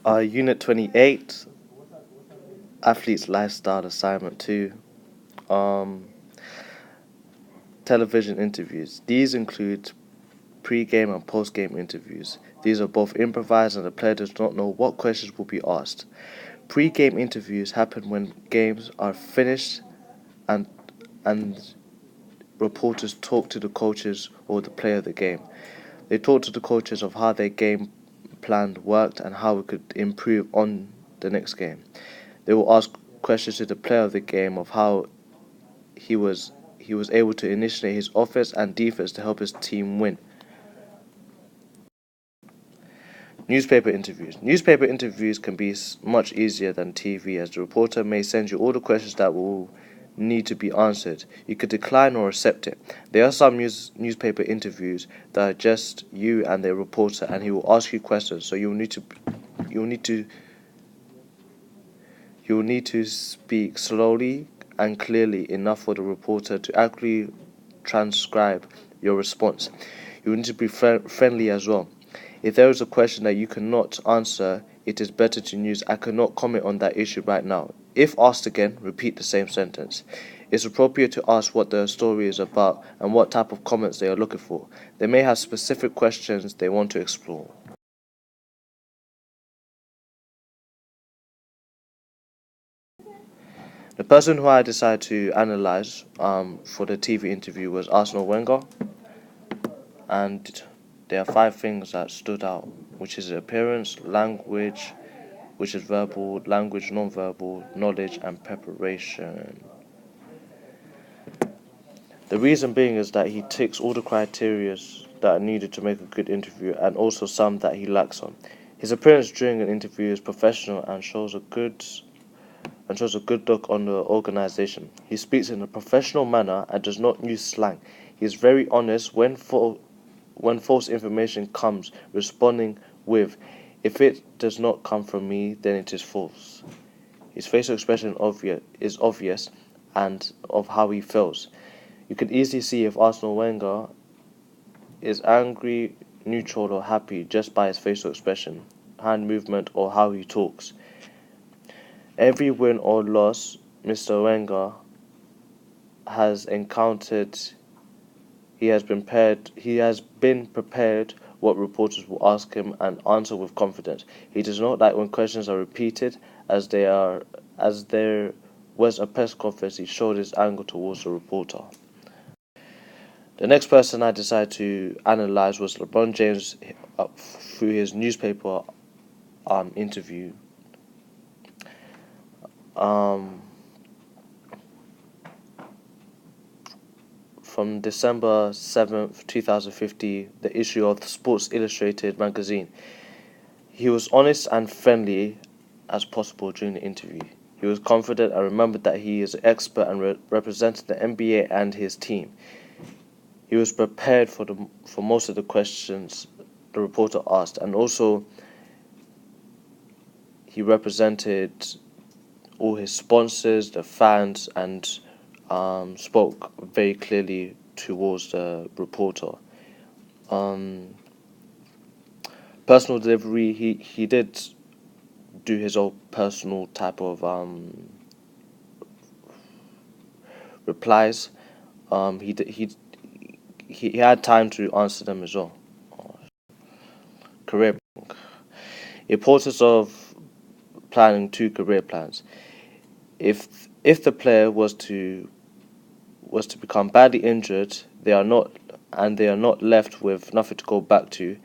Unit 28, Athlete's Lifestyle Assignment 2, um, television interviews. These include pre-game and post-game interviews. These are both improvised and the player does not know what questions will be asked. Pre-game interviews happen when games are finished and and reporters talk to the coaches or the player of the game. They talk to the coaches of how their game plan worked and how it could improve on the next game. They will ask questions to the player of the game of how he was he was able to initiate his offense and defense to help his team win. Newspaper interviews. Newspaper interviews can be much easier than TV as the reporter may send you all the questions that will need to be answered. You could decline or accept it. There are some newspaper interviews that are just you and the reporter and he will ask you questions, so you'll need to you'll need to speak slowly and clearly enough for the reporter to accurately transcribe your response. You need to be friendly as well. If there is a question that you cannot answer, it is better to use "I cannot comment on that issue right now." If asked again, repeat the same sentence. It's appropriate to ask what the story is about and what type of comments they are looking for. They may have specific questions they want to explore. The person who I decided to analyze for the TV interview was Arsenal Wenger, and there are five things that stood out, which is appearance, language, which is verbal, language, non-verbal, knowledge, and preparation. The reason being is that he ticks all the criteria that are needed to make a good interview, and also some that he lacks on. His appearance during an interview is professional and shows a good look on the organization. He speaks in a professional manner and does not use slang. He is very honest when false information comes, responding with, "If it does not come from me, then it is false." His facial expression is obvious and of how he feels. You can easily see if Arsenal Wenger is angry, neutral, or happy just by his facial expression, hand movement, or how he talks. Every win or loss Mr. Wenger has encountered, he has been prepared what reporters will ask him and answer with confidence. He does not like when questions are repeated, as there was a press conference. He showed his anger towards the reporter. The next person I decided to analyze was LeBron James through his newspaper interview. From December 7th, 2015, the issue of the Sports Illustrated magazine. He was honest and friendly as possible during the interview. He was confident and remembered that he is an expert and represented the NBA and his team. He was prepared for most of the questions the reporter asked, and also he represented all his sponsors, the fans, and spoke very clearly towards the reporter. Personal delivery, he did do his own personal type of replies. He had time to answer them as well. Career. Importance of planning two career plans. If the player was to become badly injured, they are not left with nothing to go back to.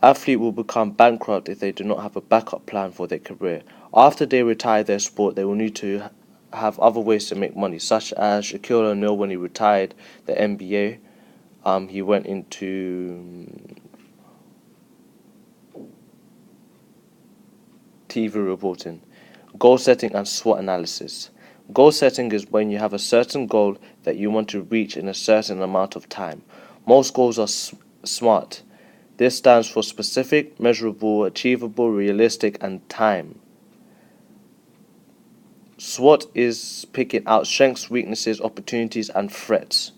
Athlete will become bankrupt if they do not have a backup plan for their career. After they retire their sport, they will need to have other ways to make money, such as Shaquille O'Neal when he retired the NBA. He went into TV reporting. Goal setting and SWOT analysis. Goal setting is when you have a certain goal that you want to reach in a certain amount of time. Most goals are SMART. This stands for specific, measurable, achievable, realistic, and time. SWOT is picking out strengths, weaknesses, opportunities, and threats.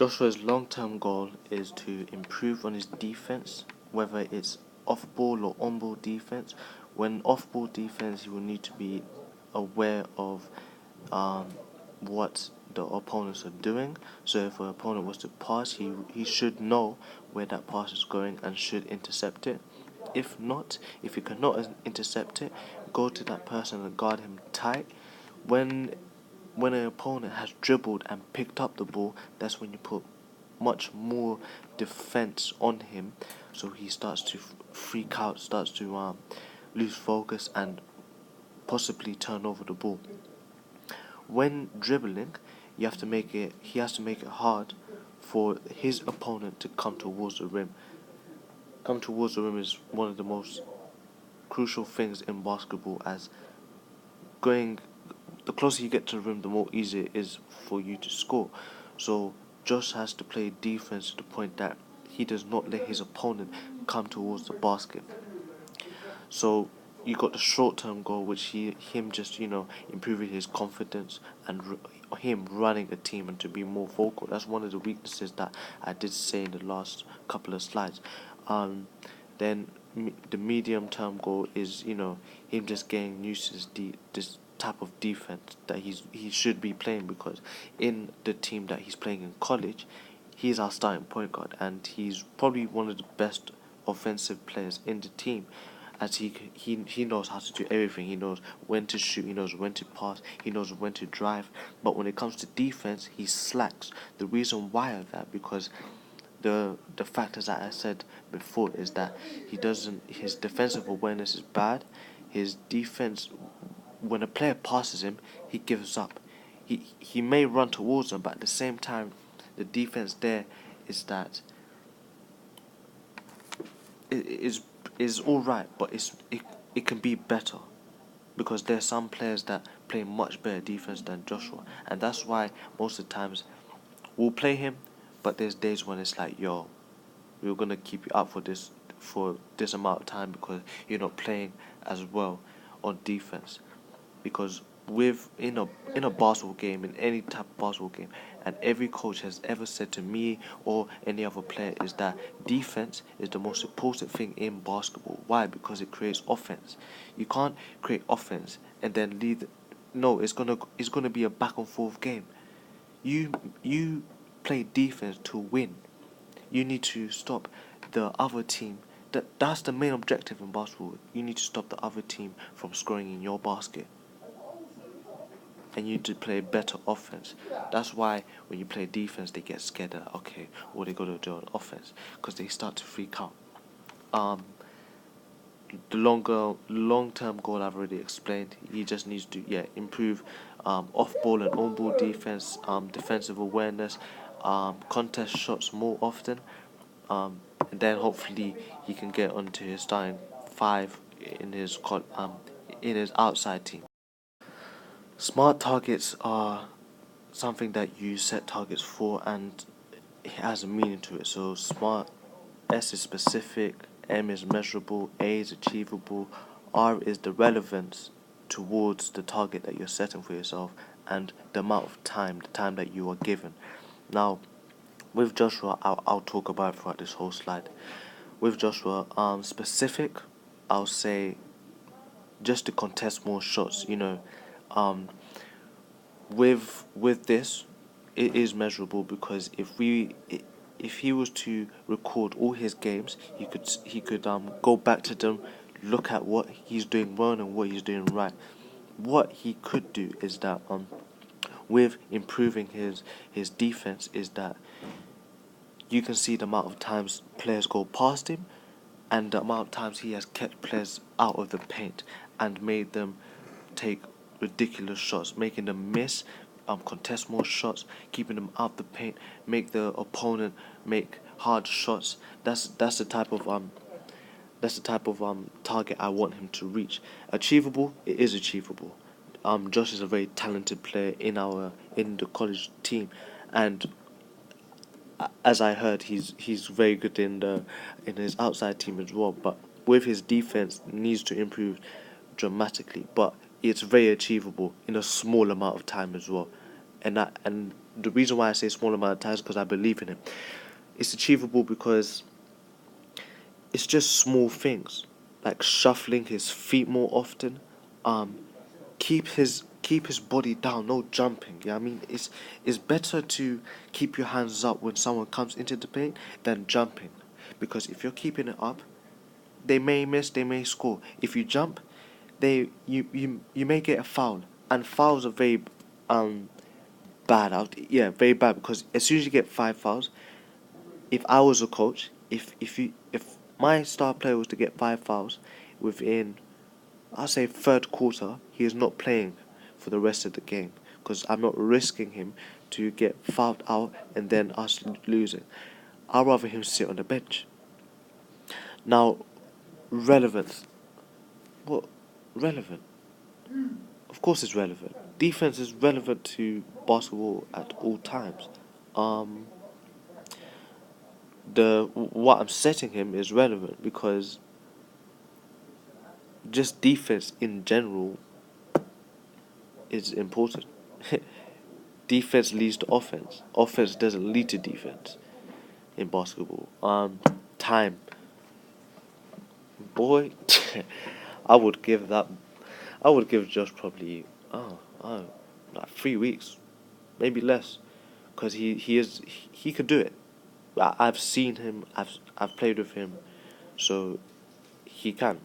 Joshua's long-term goal is to improve on his defense, whether it's off-ball or on-ball defense. When off-ball defense, he will need to be aware of um, what the opponents are doing. So if an opponent was to pass, he should know where that pass is going and should intercept it. If not, if he cannot intercept it, go to that person and guard him tight. When when an opponent has dribbled and picked up the ball, that's when you put much more defense on him, so he starts to freak out, starts to lose focus and possibly turn over the ball. When dribbling, he has to make it hard for his opponent to come towards the rim. Come towards the rim is one of the most crucial things in basketball, as going the closer you get to the rim, the more easier it is for you to score. So Josh has to play defense to the point that he does not let his opponent come towards the basket. So you got the short-term goal, which him just improving his confidence and him running a team and to be more vocal. That's one of the weaknesses that I did say in the last couple of slides. Then the medium-term goal is him just getting used to this type of defense that he should be playing, because in the team that he's playing in college, he's our starting point guard and he's probably one of the best offensive players in the team, as he knows how to do everything. He knows when to shoot, he knows when to pass, he knows when to drive. But when it comes to defense, he slacks. The reason why of that, because the factors that I said before is that his defensive awareness is bad. His defense, when a player passes him, he gives up. He may run towards them, but at the same time, the defense there is that it is all right, but it can be better, because there's some players that play much better defense than Joshua, and that's why most of the times we'll play him, but there's days when it's like, yo, we're gonna keep you up for this amount of time because you're not playing as well on defense. Because in a basketball game, in any type of basketball game, and every coach has ever said to me or any other player, is that defense is the most important thing in basketball. Why? Because it creates offense. You can't create offense and then leave. No, it's gonna be a back and forth game. You play defense to win. You need to stop the other team. That's the main objective in basketball. You need to stop the other team from scoring in your basket, and you need to play better offense. That's why when you play defense, they get scared that, okay, what they got to do on offense, because they start to freak out. The long-term goal I've already explained. He just needs to improve off-ball and on-ball defense, defensive awareness, contest shots more often, and then hopefully he can get onto his starting five in his outside team. Smart targets are something that you set targets for, and it has a meaning to it. So SMART: S is specific, M is measurable, A is achievable, R is the relevance towards the target that you're setting for yourself, and the amount of time, the time that you are given. Now, with Joshua, I'll talk about it throughout this whole slide. With Joshua, specific, I'll say just to contest more shots. With this, it is measurable, because if he was to record all his games, he could go back to them, look at what he's doing wrong and what he's doing right. What he could do is that with improving his defense, is that you can see the amount of times players go past him and the amount of times he has kept players out of the paint and made them take ridiculous shots, making them miss, contest more shots, keeping them out the paint, make the opponent make hard shots. That's the type of target I want him to reach. Achievable, it is achievable. Josh is a very talented player in the college team, and as I heard, he's very good in his outside team as well. But with his defense, needs to improve dramatically. But it's very achievable in a small amount of time as well, and the reason why I say small amount of times is because I believe in him. It's achievable because it's just small things, like shuffling his feet more often, um, keep his body down, no jumping. Yeah, I mean it's better to keep your hands up when someone comes into the paint than jumping, because if you're keeping it up, they may miss, they may score. If you jump, you may get a foul, and fouls are very bad out. Yeah, very bad, because as soon as you get 5 fouls, if I was a coach, if my star player was to get 5 fouls within, I'll say, third quarter, he is not playing for the rest of the game, because I'm not risking him to get fouled out and then us losing. I'd rather him sit on the bench. Now, relevance. What? Relevant? Of course it's relevant. Defense is relevant to basketball at all times. Um, the what I'm setting him is relevant because just defense in general is important. Defense leads to offense. Offense doesn't lead to defense in basketball. Time, boy, I would give that. I would give Josh probably like 3 weeks, maybe less, because he could do it. I've seen him. I've played with him, so he can.